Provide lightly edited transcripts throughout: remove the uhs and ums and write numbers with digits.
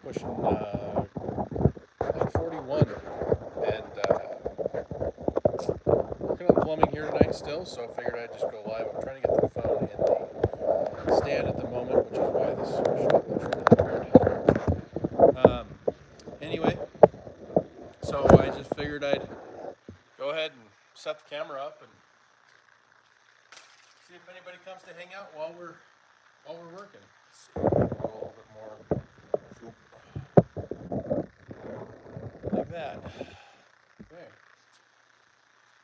pushing like 41, and working on plumbing here tonight still. So I figured I'd just go live. I'm trying to get the phone in the stand at the moment, which is why this shot looks really weird. Anyway, so I just figured I'd go ahead and set the camera up and see if anybody comes to hang out while we're working. Let's see, go a little bit more like that. Okay,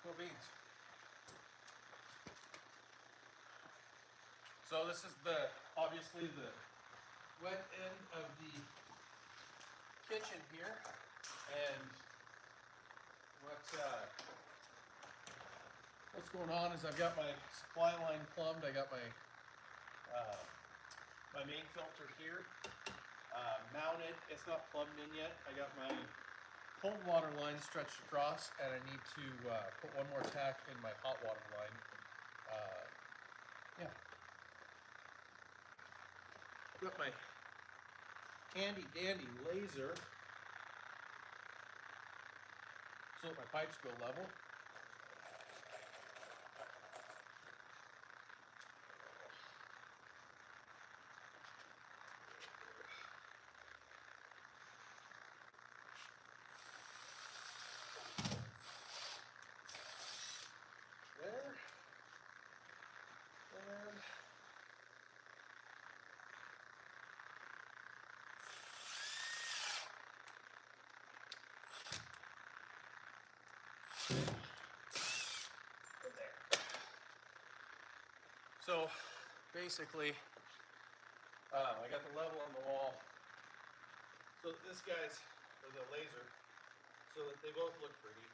cool beans. So this is obviously the wet end of the kitchen here, and what's going on is I've got my supply line plumbed. I got my main filter here mounted. It's not plumbed in yet. I got my cold water line stretched across, and I need to put one more tack in my hot water line. Yeah. I've got my handy dandy laser so that my pipes go level. There. And there. So basically, I got the level on the wall. So this guy's for the laser, so that they both look pretty.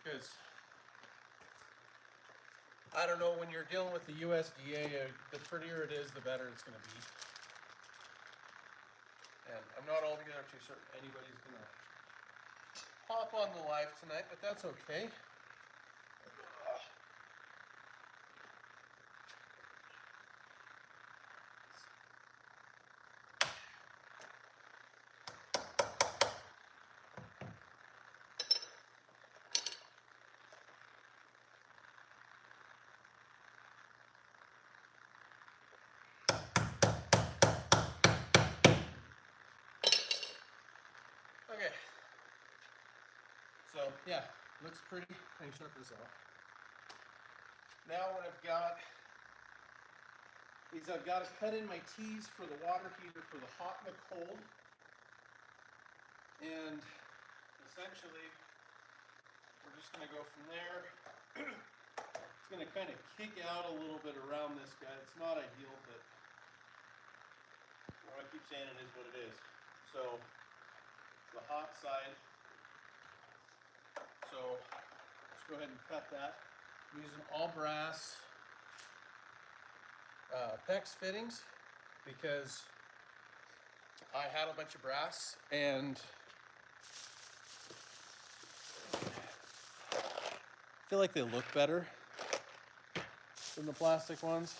Because I don't know, when you're dealing with the USDA, the prettier it is, the better it's going to be. And I'm not altogether too certain anybody's going to hop on the live tonight, but that's okay. Okay. So yeah, looks pretty. I can shut this off. Now what I've got is I've got to cut in my T's for the water heater for the hot and the cold. And essentially, we're just going to go from there. It's going to kind of kick out a little bit around this guy. It's not ideal, but what I keep saying, it is what it is. So the hot side. So let's go ahead and cut that. I'm using all brass PEX fittings because I had a bunch of brass and I feel like they look better than the plastic ones.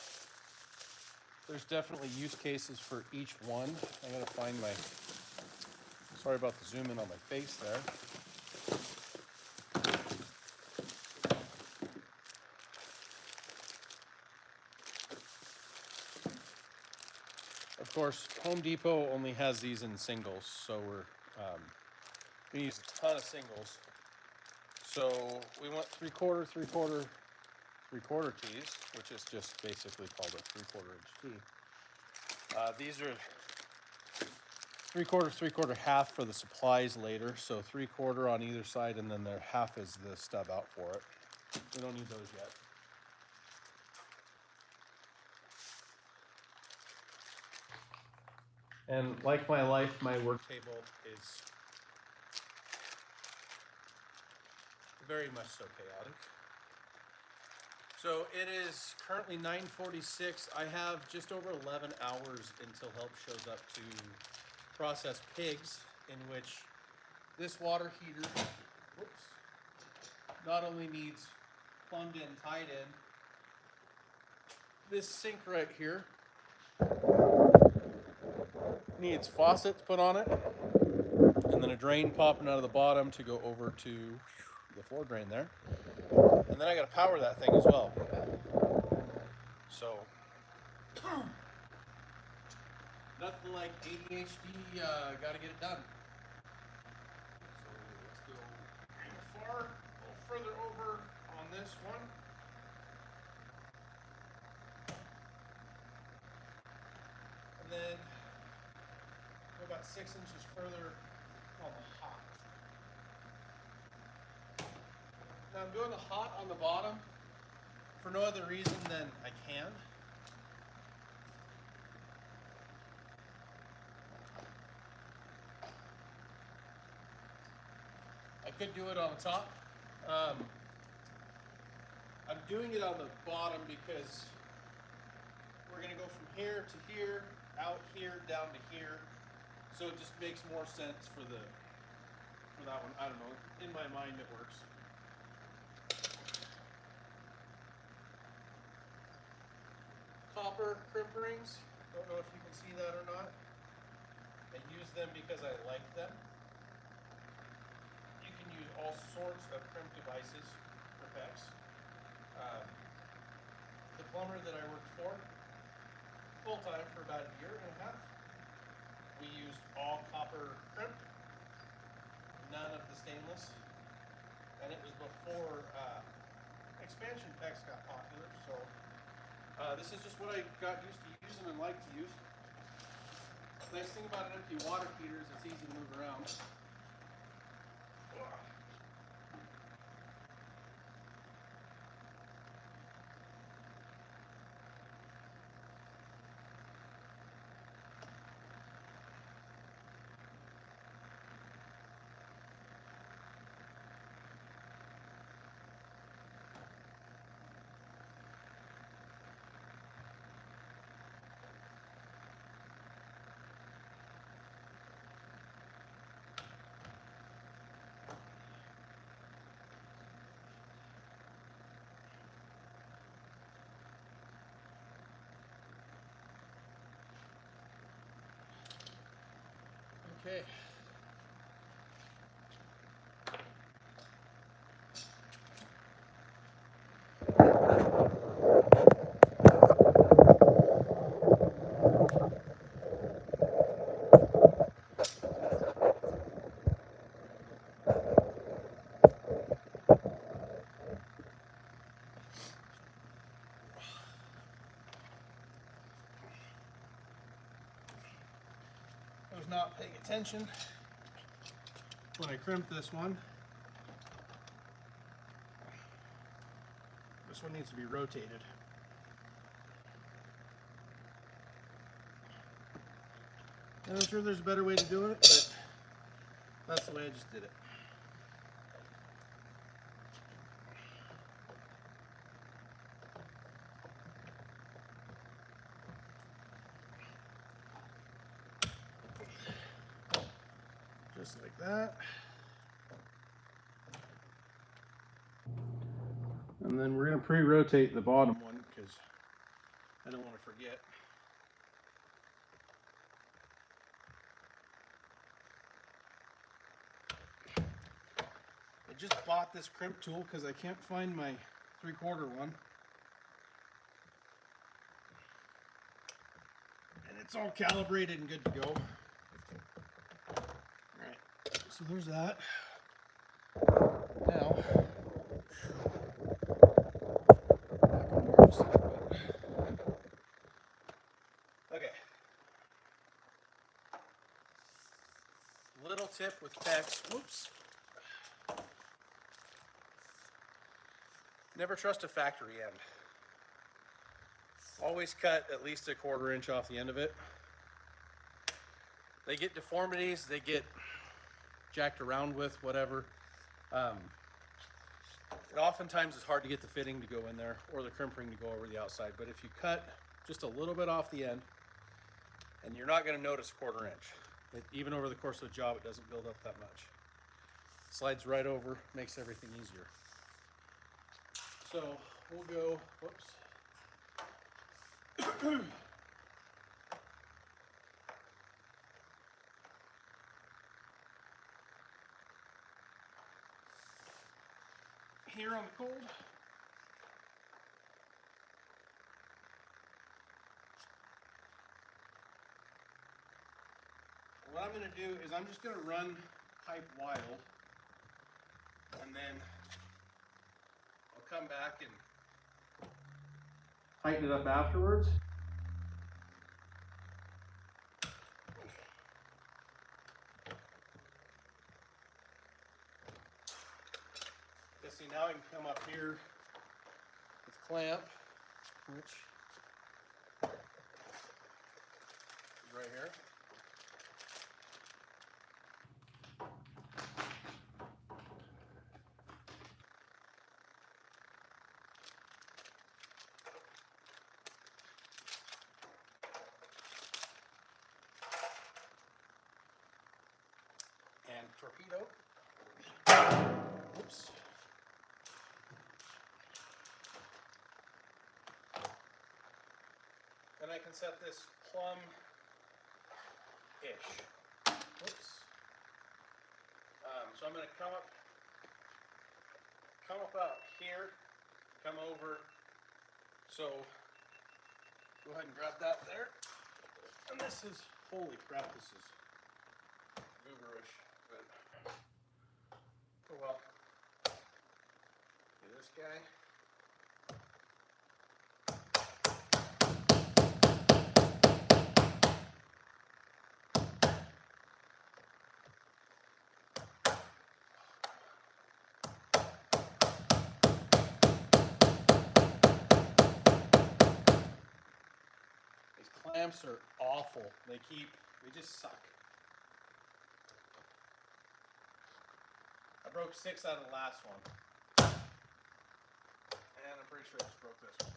There's definitely use cases for each one. I gotta find my, sorry about the zoom in on my face there. Of course, Home Depot only has these in singles, so we're gonna use a ton of singles. So we want 3/4, 3/4, 3/4 tees, which is just basically called a 3/4 inch tee. These are 3/4, 3/4, half for the supplies later. So 3/4 on either side, and then their half is the stub out for it. We don't need those yet. And like my life, my work table is very much so chaotic. So it is currently 9:46. I have just over 11 hours until help shows up to process pigs, in which this water heater, whoops, not only needs plumbed in, tied in, this sink right here needs faucets put on it, and then a drain popping out of the bottom to go over to the floor drain there. And then I got to power that thing as well. So nothing like ADHD, got to get it done. So let's go a little further over on this one. And then go about 6 inches further on the hot. Now I'm doing the hot on the bottom for no other reason than I can. I could do it on the top. I'm doing it on the bottom because we're going to go from here to here, out here, down to here. So it just makes more sense for that one. I don't know. In my mind, it works. Copper crimp rings. Don't know if you can see that or not. I use them because I like them. You can use all sorts of crimp devices for PEX. The plumber that I worked for, full-time for about a year and a half, we used all copper crimp, none of the stainless, and it was before expansion PEX got popular, so this is just what I got used to using and like to use. The nice thing about an empty water heater is it's easy to move around. Okay. I was not paying attention when I crimped this one. This one needs to be rotated. And I'm sure there's a better way to do it, but that's the way I just did it. Just like that. And then we're going to pre-rotate the bottom one because I don't want to forget. I just bought this crimp tool because I can't find my 3/4 one. And it's all calibrated and good to go. Alright, so there's that. Now, okay. Little tip with PEX. Whoops. Never trust a factory end. Always cut at least a 1/4 inch off the end of it. They get deformities, they get jacked around with, whatever. It oftentimes is hard to get the fitting to go in there or the crimp ring to go over the outside. But if you cut just a little bit off the end, and you're not going to notice a 1/4 inch. Even over the course of the job, it doesn't build up that much. Slides right over, makes everything easier. So we'll go, whoops. here on the cold. What I'm going to do is I'm just going to run pipe wild, and then I'll come back and tighten it up afterwards. You see, now I can come up here with the clamp, which is right here. And torpedo. Oops. Then I can set this plumb-ish. Oops. So I'm going to come up out here, come over. So go ahead and grab that there. And this is, holy crap, this is gooberish, but oh well. Okay, this guy. These clamps are awful. They just suck. I broke 6 out of the last one. And I'm pretty sure I just broke this one.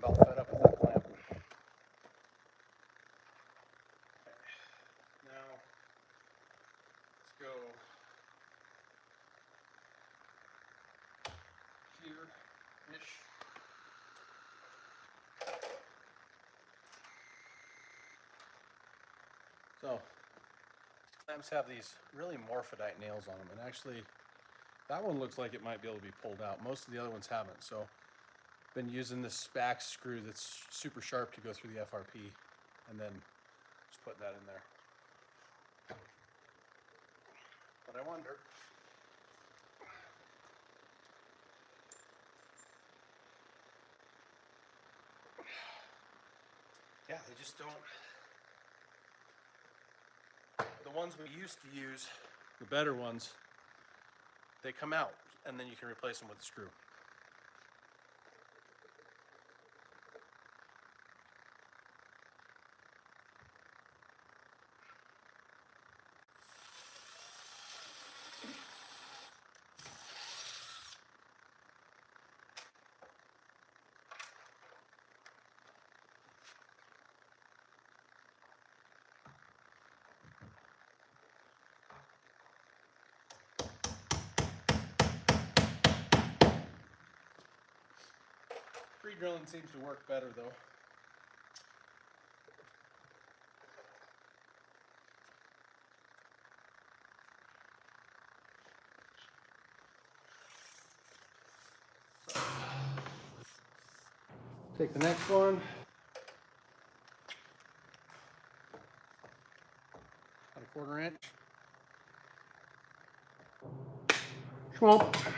I'm about fed up with that clamp. Now, let's go here-ish. So, clamps have these really morphodite nails on them, and actually, that one looks like it might be able to be pulled out. Most of the other ones haven't, so been using this SPAX screw that's super sharp to go through the FRP, and then just putting that in there. But I wonder, yeah, they just don't. The ones we used to use, the better ones, they come out, and then you can replace them with a screw. Pre-drilling seems to work better though. Take the next one. About 1/4 inch. Schwamp.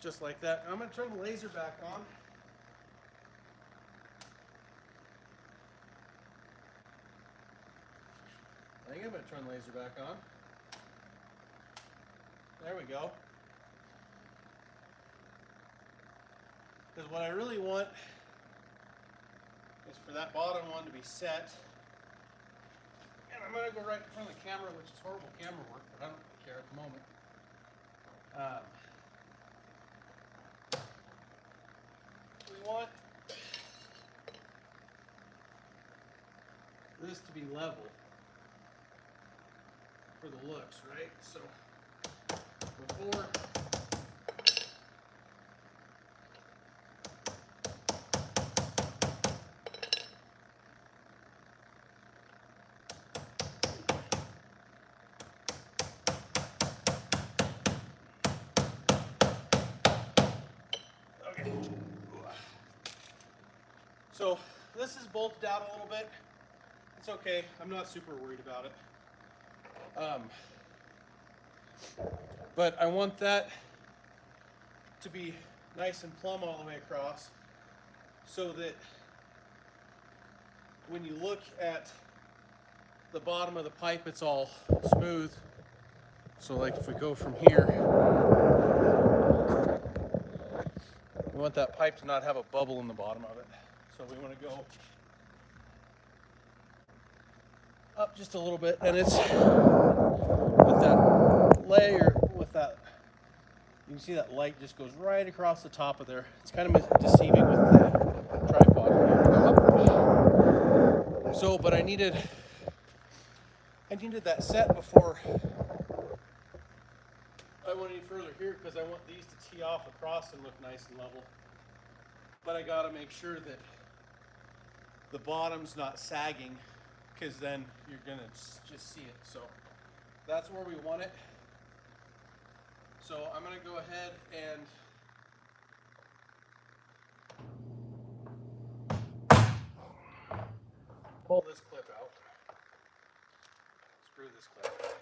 just like that. I'm going to turn the laser back on. I think I'm going to turn the laser back on. There we go. Because what I really want is for that bottom one to be set. And I'm going to go right in front of the camera, which is horrible camera work, but I don't care at the moment. We want this to be level for the looks, right? So before okay. So this is bolted out a little bit. It's okay. I'm not super worried about it. But I want that to be nice and plumb all the way across so that when you look at the bottom of the pipe, it's all smooth. So like if we go from here, we want that pipe to not have a bubble in the bottom of it. So we want to go up just a little bit, and it's with that layer, with that, you can see that light just goes right across the top of there. It's kind of deceiving with the tripod. So, but I needed that set before I went any further here, because I want these to tee off across and look nice and level. But I got to make sure that the bottom's not sagging, because then you're gonna just see it. So that's where we want it. So I'm gonna go ahead and pull this clip out, screw this clip,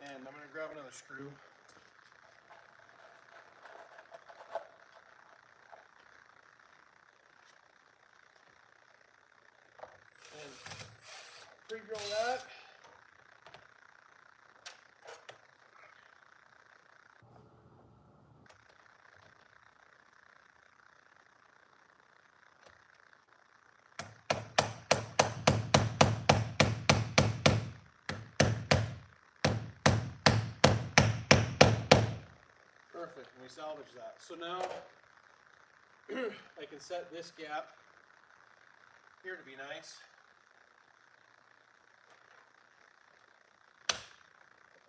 and I'm gonna grab another screw. And pre-drill that. Perfect, and we salvage that. So now I can set this gap here to be nice.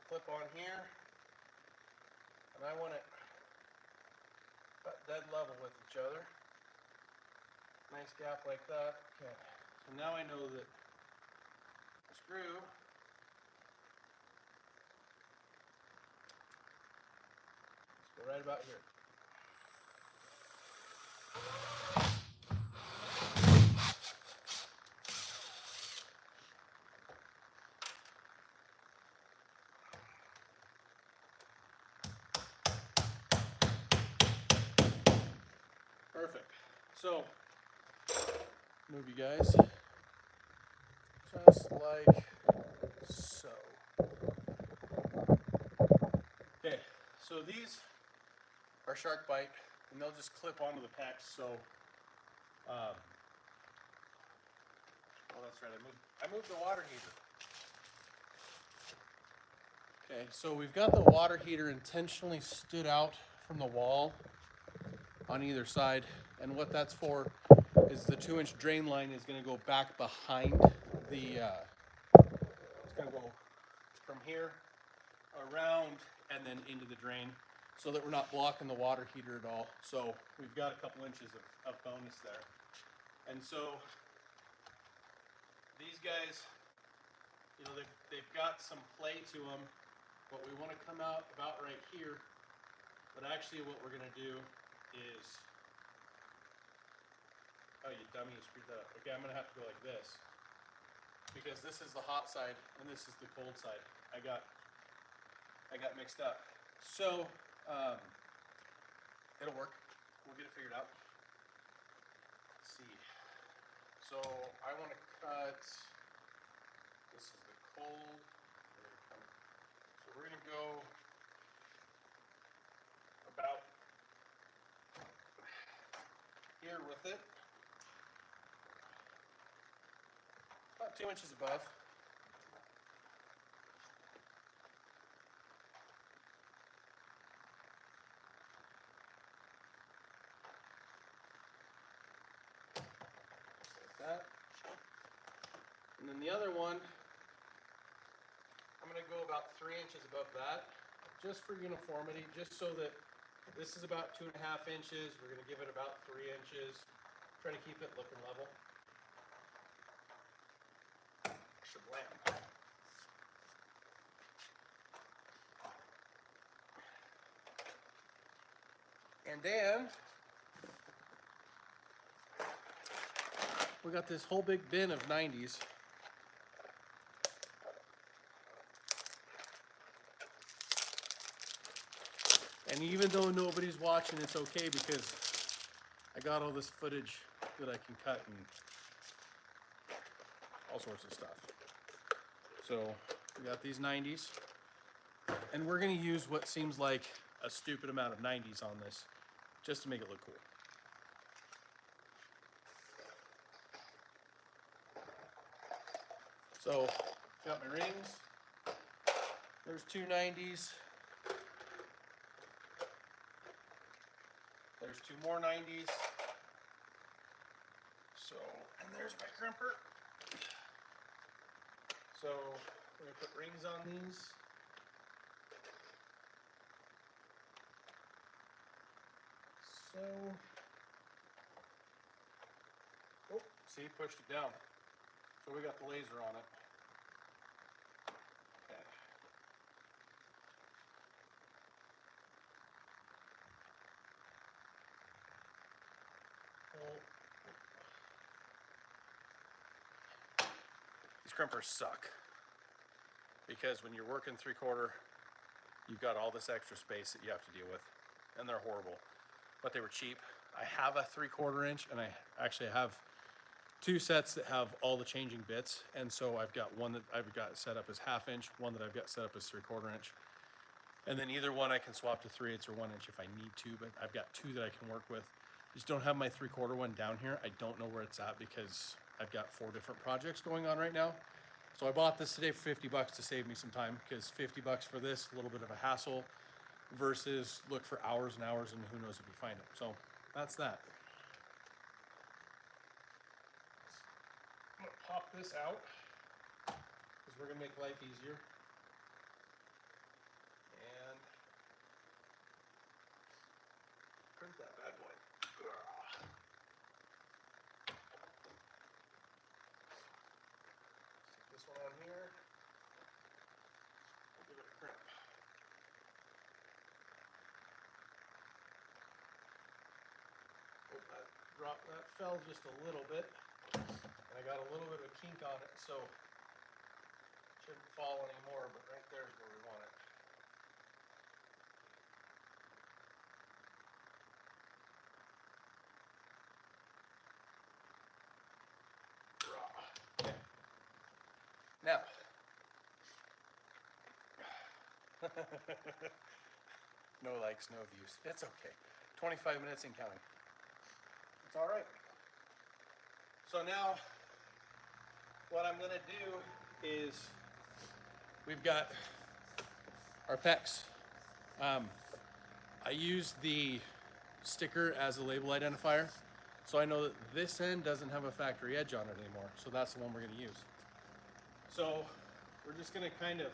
Clip on here, and I want it about dead level with each other. Nice gap like that. Okay, so now I know that the screw let's go right about here. Perfect. So, move you guys just like so. Okay, so these are shark bite, and they'll just clip onto the pecs. So, oh, that's right. I moved the water heater. Okay, so we've got the water heater intentionally stood out from the wall on either side, and what that's for is the 2-inch drain line is going to go back behind the it's going to go from here around and then into the drain, so that we're not blocking the water heater at all. So we've got a couple inches of bonus there. And so these guys, you know, they've got some play to them, but we want to come out about right here. But actually what we're going to do is, oh, you dummy, you screwed that up. Okay, I'm going to have to go like this, because this is the hot side and this is the cold side. I got mixed up. So it'll work. We'll get it figured out. Let's see. So I want to cut, this is the cold. So we're going to go about here with it. About 2 inches above. Like that. And then the other one, I'm going to go about 3 inches above that, just for uniformity, just so that this is about 2.5 inches. We're going to give it about 3 inches. Try to keep it looking level. Shablam. And then we got this whole big bin of 90s. And even though nobody's watching, it's okay because I got all this footage that I can cut and all sorts of stuff. So we got these 90s, and we're gonna use what seems like a stupid amount of 90s on this just to make it look cool. So got my rings. There's 2 90s. There's 2 more 90s. So, and there's my crimper. So we're gonna put rings on these. So, oh, see, pushed it down. So we got the laser on it. Okay. Well, these crimpers suck because when you're working 3/4, you've got all this extra space that you have to deal with, and they're horrible. But they were cheap. I have a 3/4 inch, and I actually have 2 sets that have all the changing bits, and so I've got one that I've got set up as 1/2 inch, one that I've got set up as 3/4 inch, and then either one I can swap to 3/8 or 1 inch if I need to. But I've got 2 that I can work with. Just don't have my 3/4 one down here. I don't know where it's at because I've got 4 different projects going on right now. So I bought this today for 50 bucks to save me some time, because 50 bucks for this, a little bit of a hassle versus look for hours and hours, and who knows if you find it. So that's that. I'm gonna pop this out because we're gonna make life easier. And print that bad boy. Stick this one on here. We'll give it a crimp. Oh, that fell just a little bit, and I got a little bit of kink on it, so it shouldn't fall anymore, but right there is where we want it. Okay. Now, no likes, no views. It's okay. 25 minutes and counting. It's all right. So now, what I'm gonna do is, we've got our pecs. I use the sticker as a label identifier, so I know that this end doesn't have a factory edge on it anymore. So that's the one we're gonna use. So we're just gonna kind of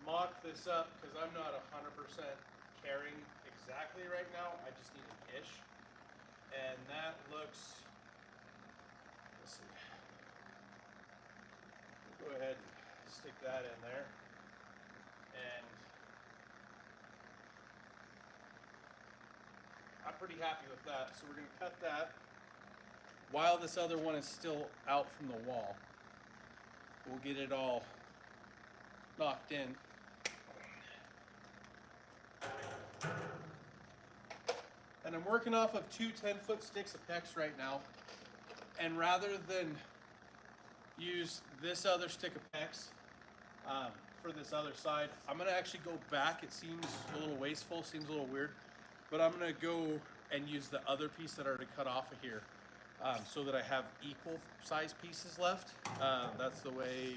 mock this up because I'm not 100% caring exactly right now. I just need an ish. And that looks, let's see. We'll go ahead and stick that in there. And I'm pretty happy with that. So we're gonna cut that while this other one is still out from the wall. We'll get it all knocked in. And I'm working off of two 10-foot sticks of PEX right now. And rather than use this other stick of PEX for this other side, I'm gonna actually go back. It seems a little wasteful, seems a little weird, but I'm gonna go and use the other piece that I already cut off of here so that I have equal size pieces left. That's the way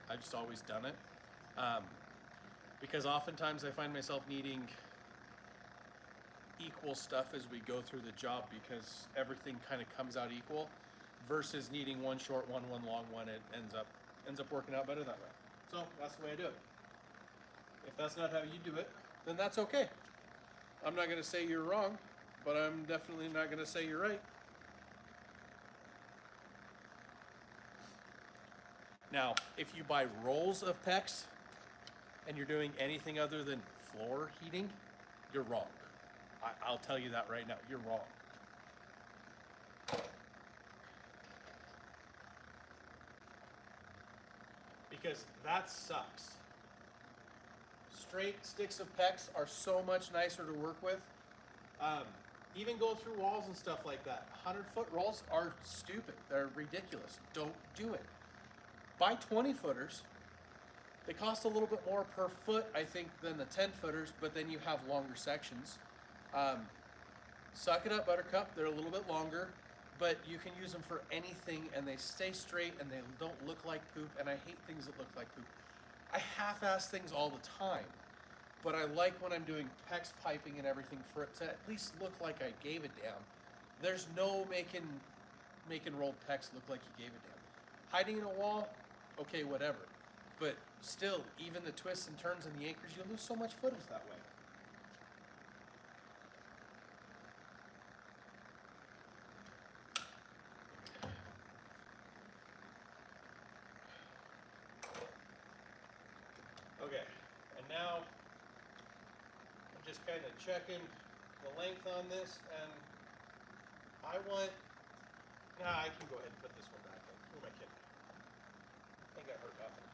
I've just always done it. Because oftentimes I find myself needing equal stuff as we go through the job because everything kind of comes out equal versus needing one short one, one long one. It ends up working out better that way. So that's the way I do it. If that's not how you do it, then that's okay. I'm not going to say you're wrong, but I'm definitely not going to say you're right. Now, if you buy rolls of PEX and you're doing anything other than floor heating, you're wrong. I'll tell you that right now. You're wrong. Because that sucks. Straight sticks of PEX are so much nicer to work with. Even going through walls and stuff like that. 100-foot rolls are stupid. They're ridiculous. Don't do it. Buy 20-footers. They cost a little bit more per foot, I think, than the 10-footers, but then you have longer sections. Suck it up, Buttercup. They're a little bit longer, but you can use them for anything, and they stay straight, and they don't look like poop, and I hate things that look like poop. I half-ass things all the time, but I like when I'm doing PEX piping and everything for it to at least look like I gave a damn. There's no making rolled PEX look like you gave a damn. Hiding in a wall, okay, whatever. But still, even the twists and turns and the anchors, you lose so much footage that way. Okay, and now I'm just kind of checking the length on this, and I want, I can go ahead and put this one back in. Who am I kidding? I think I hurt nothing.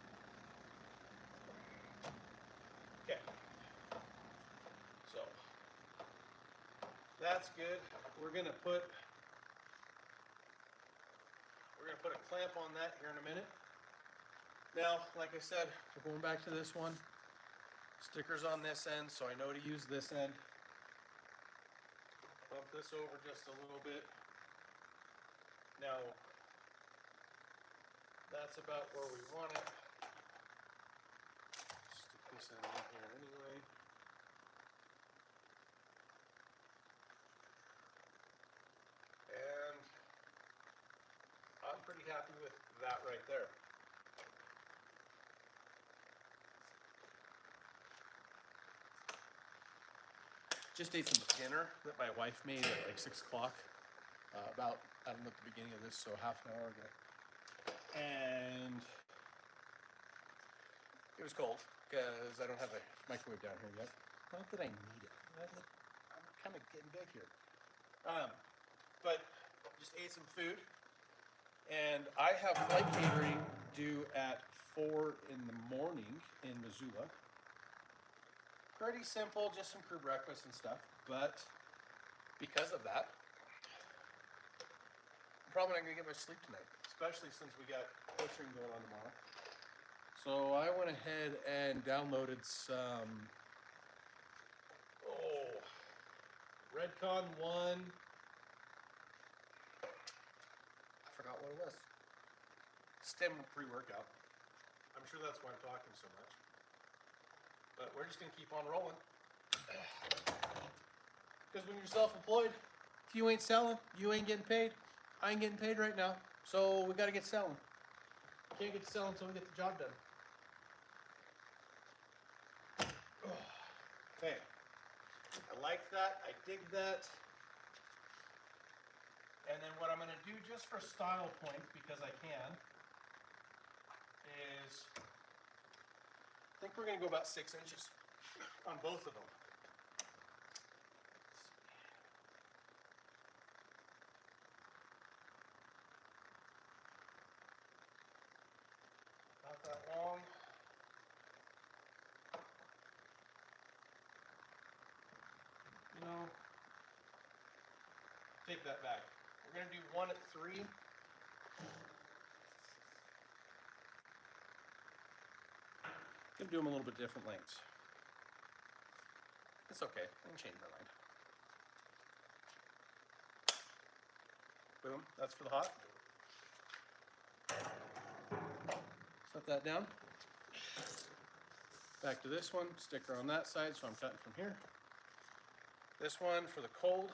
Okay, so that's good. We're gonna put a clamp on that here in a minute. Now, like I said, we're going back to this one. Stickers on this end, so I know to use this end. Bump this over just a little bit. Now, that's about where we want it. Stick this in here anyway. And I'm pretty happy with that right there. Just ate some dinner that my wife made at like 6 o'clock. About, I don't know, at the beginning of this, so half an hour ago. And it was cold because I don't have a microwave down here yet. Not that I need it. I'm kind of getting big here. But just ate some food. And I have flight catering due at 4 in the morning in Missoula. Pretty simple, just some crew breakfast and stuff. But because of that, I'm probably not going to get much sleep tonight, especially since we got pushing going on tomorrow. So I went ahead and downloaded some Redcon 1. I forgot what it was. Stem pre-workout. I'm sure that's why I'm talking so much. But we're just going to keep on rolling. Because when you're self-employed, if you ain't selling, you ain't getting paid. I ain't getting paid right now. So we got to get selling. Can't get selling until we get the job done. Okay. I like that. I dig that. And then what I'm going to do just for style points, because I can, is I think we're going to go about 6 inches on both of them. Not that long. You know, take that back. We're going to do one at 3. I'm going to do them a little bit different lengths. It's okay. I can change my mind. Boom. That's for the hot. Set that down. Back to this one. Sticker on that side, so I'm cutting from here. This one for the cold.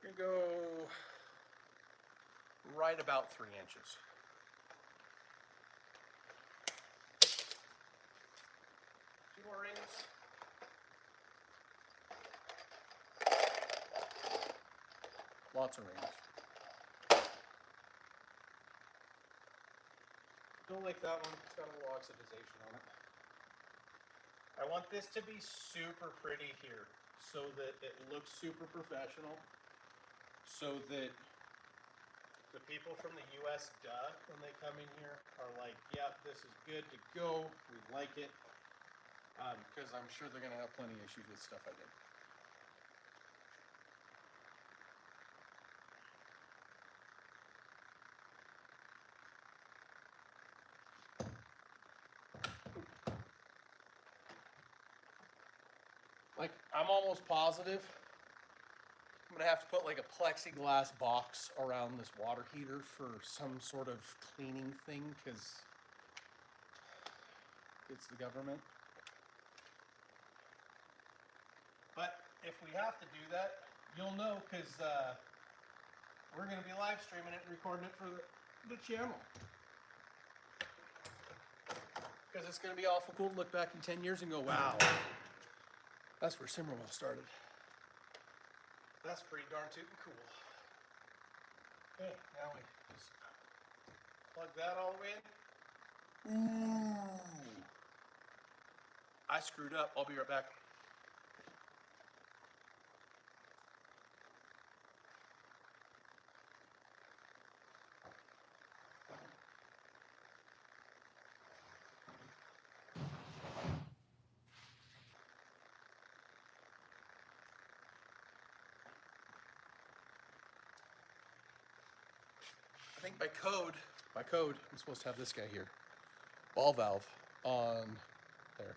We're going to go right about 3 inches. Two more rings. Lots of rings. Don't like that one. It's got a little oxidization on it. I want this to be super pretty here so that it looks super professional, so that the people from the US, when they come in here are like, yeah, this is good to go. We like it. Because I'm sure they're going to have plenty of issues with stuff I did. Like, I'm almost positive I'm gonna have to put like a plexiglass box around this water heater for some sort of cleaning thing, because it's the government. But if we have to do that, you'll know, because we're gonna be live streaming it and recording it for the channel. Because it's gonna be awful cool to look back in 10 years and go, wow, that's where Simmerwell started. That's pretty darn tootin' cool. Okay, now we just plug that all the way in. Ooh. I screwed up. I'll be right back. I think by code, I'm supposed to have this guy here. Ball valve on there.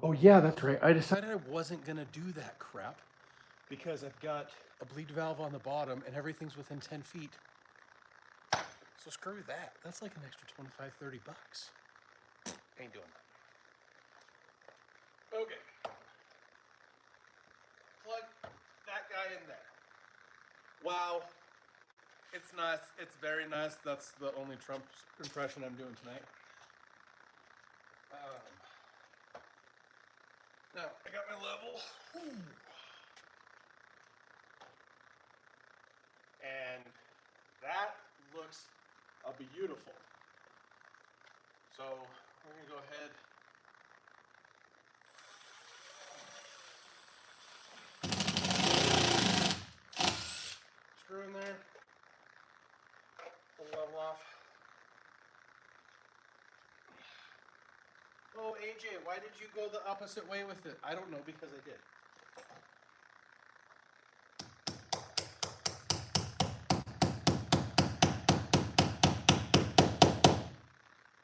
Oh yeah, that's right. I decided I wasn't gonna do that crap because I've got a bleed valve on the bottom and everything's within 10 feet. So screw that. That's like an extra 25, 30 bucks. Ain't doing that. Okay. Plug that guy in there. Wow. It's nice. It's very nice. That's the only Trump impression I'm doing tonight. Now, I got my level. Ooh. And that looks beautiful. So we're going to go ahead. Screw in there. Pull the level off. Oh, AJ, why did you go the opposite way with it? I don't know, because I did.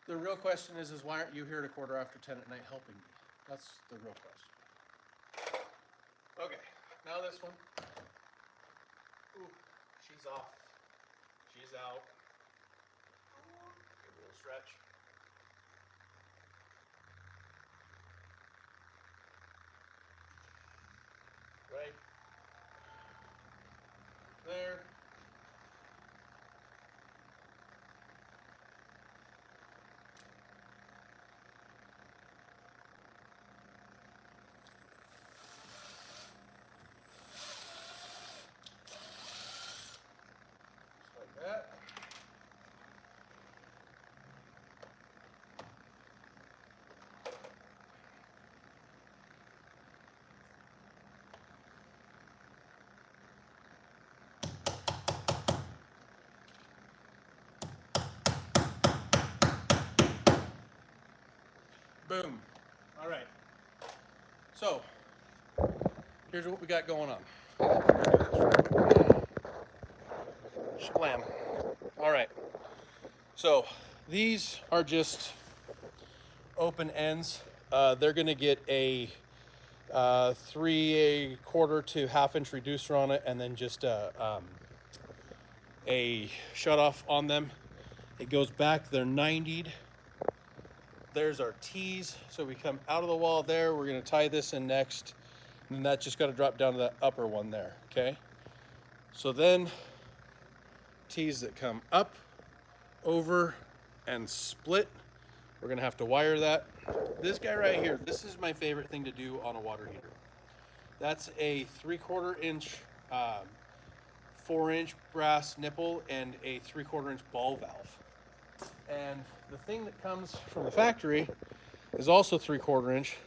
The real question is why aren't you here at 10:15 at night helping me? That's the real question. Okay, now this one. Ooh, she's off. She's out. Give a little stretch. Right there. Just like that. Boom. All right. So here's what we got going on. Shablam. All right. So these are just open ends. They're going to get a 3/4 to ½ inch reducer on it, and then just a shut off on them. It goes back. They're 90'd. There's our T's. So we come out of the wall there. We're going to tie this in next, and then that just got to drop down to that upper one there. Okay. So then T's that come up, over, and split. We're gonna have to wire that. This guy right here, this is my favorite thing to do on a water heater. That's a 3/4 inch, 4-inch brass nipple and a 3/4 inch ball valve. And the thing that comes from the factory is also 3/4 inch.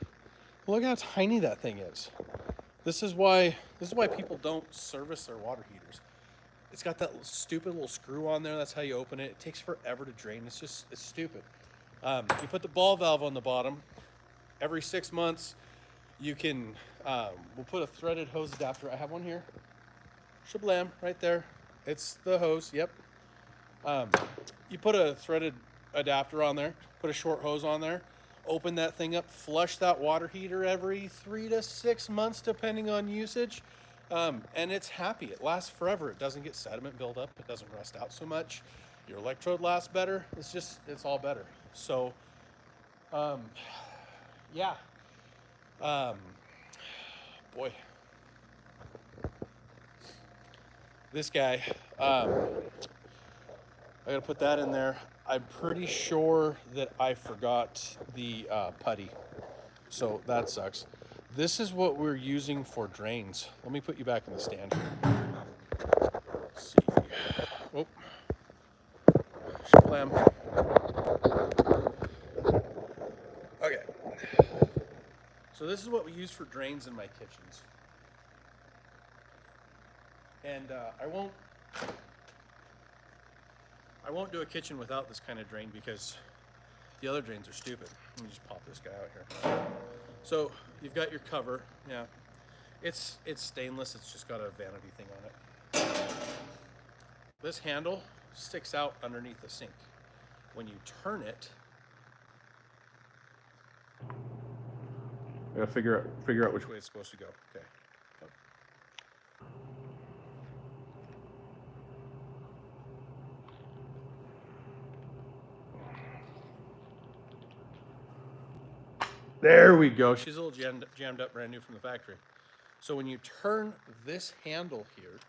Look how tiny that thing is. This is why people don't service their water heaters. It's got that stupid little screw on there. That's how you open it. It takes forever to drain. It's stupid. You put the ball valve on the bottom. Every 6 months, you can, we'll put a threaded hose adapter. I have one here. Shablam, right there. It's the hose, yep. You put a threaded adapter on there, put a short hose on there, open that thing up, flush that water heater every 3 to 6 months, depending on usage. And it's happy. It lasts forever. It doesn't get sediment buildup. It doesn't rust out so much. Your electrode lasts better. It's all better. So, yeah. Boy. This guy, I gotta put that in there. I'm pretty sure that I forgot the putty. So that sucks. This is what we're using for drains. Let me put you back in the stand. Let's see. Oh. Shablam. Okay. So this is what we use for drains in my kitchens. And I won't do a kitchen without this kind of drain because the other drains are stupid. Let me just pop this guy out here. So you've got your cover. Yeah, it's stainless. It's just got a vanity thing on it. This handle sticks out underneath the sink. When you turn it, I gotta figure out which way it's supposed to go. Okay. There we go. She's a little jammed up, brand new from the factory. So when you turn this handle here,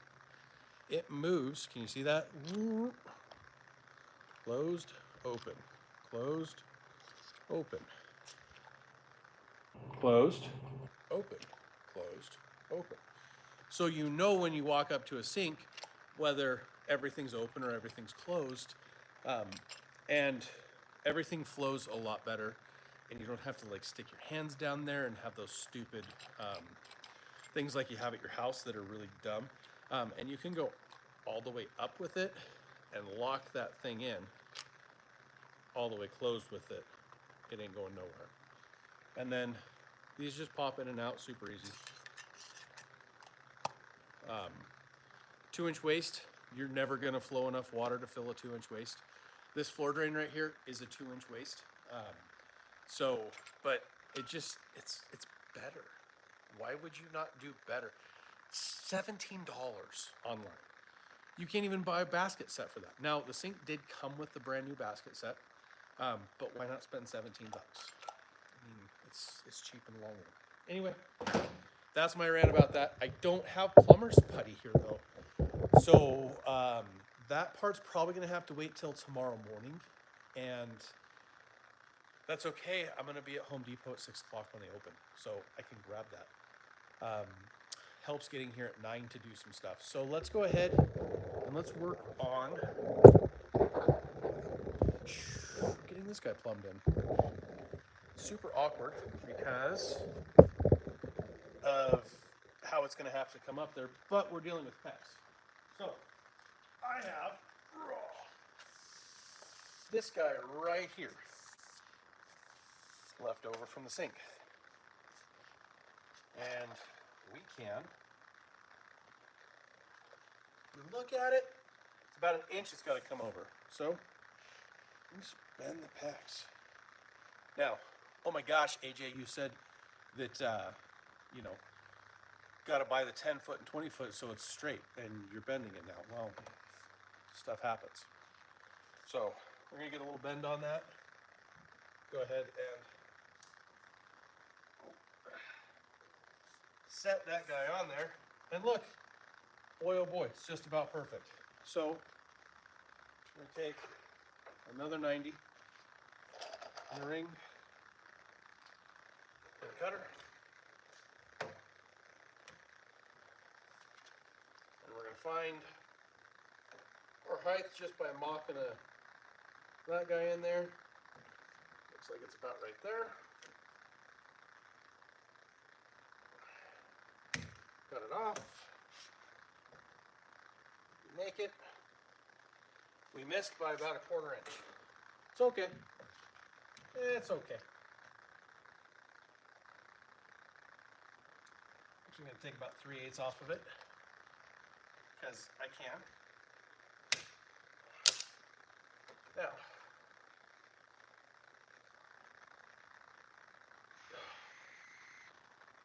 it moves. Can you see that? Closed, open, closed, open, closed, open, closed, open. So you know when you walk up to a sink whether everything's open or everything's closed, and everything flows a lot better. And you don't have to like stick your hands down there and have those stupid things like you have at your house that are really dumb. And you can go all the way up with it and lock that thing in, all the way closed with it. It ain't going nowhere. And then these just pop in and out super easy. 2-inch waste, you're never gonna flow enough water to fill a 2-inch waste. This floor drain right here is a 2-inch waste. But it's better. Why would you not do better? $17 online. You can't even buy a basket set for that. Now, the sink did come with the brand new basket set, but why not spend $17? I mean, it's cheap in the long run. Anyway, that's my rant about that. I don't have plumber's putty here, though. So that part's probably going to have to wait till tomorrow morning, and that's okay. I'm going to be at Home Depot at 6 o'clock when they open, so I can grab that. Helps getting here at 9 to do some stuff. So let's go ahead and let's work on getting this guy plumbed in. Super awkward because of how it's going to have to come up there, but we're dealing with pets. So I have this guy right here, left over from the sink. And we can look at it. It's about an inch it's got to come over. So just bend the pecs. Now, oh my gosh, AJ, you said that, you know, got to buy the 10 foot and 20 foot so it's straight and you're bending it now. Well, stuff happens. So we're going to get a little bend on that. Go ahead and set that guy on there. And look, boy, oh boy, it's just about perfect. So I'm going to take another 90 and a ring and a cutter. And we're going to find our height just by mopping that guy in there. Looks like it's about right there. Cut it off. Make it. We missed by about a 1/4 inch. It's okay. It's okay. Actually, I'm going to take about 3/8 off of it because I can. Now,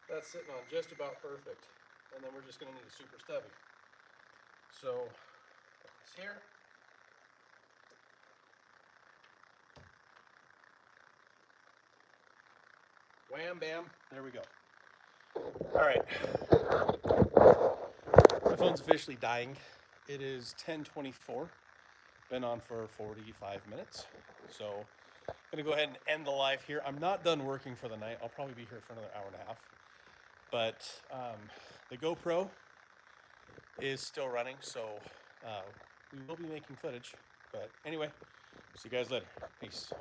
that's sitting on just about perfect. And then we're just going to need a super stubby. So, put this here. Wham, bam, there we go. All right. My phone's officially dying. It is 10:24. Been on for 45 minutes. So I'm gonna go ahead and end the live here. I'm not done working for the night. I'll probably be here for another hour and a half. But the GoPro is still running, so we will be making footage. But anyway, see you guys later. Peace.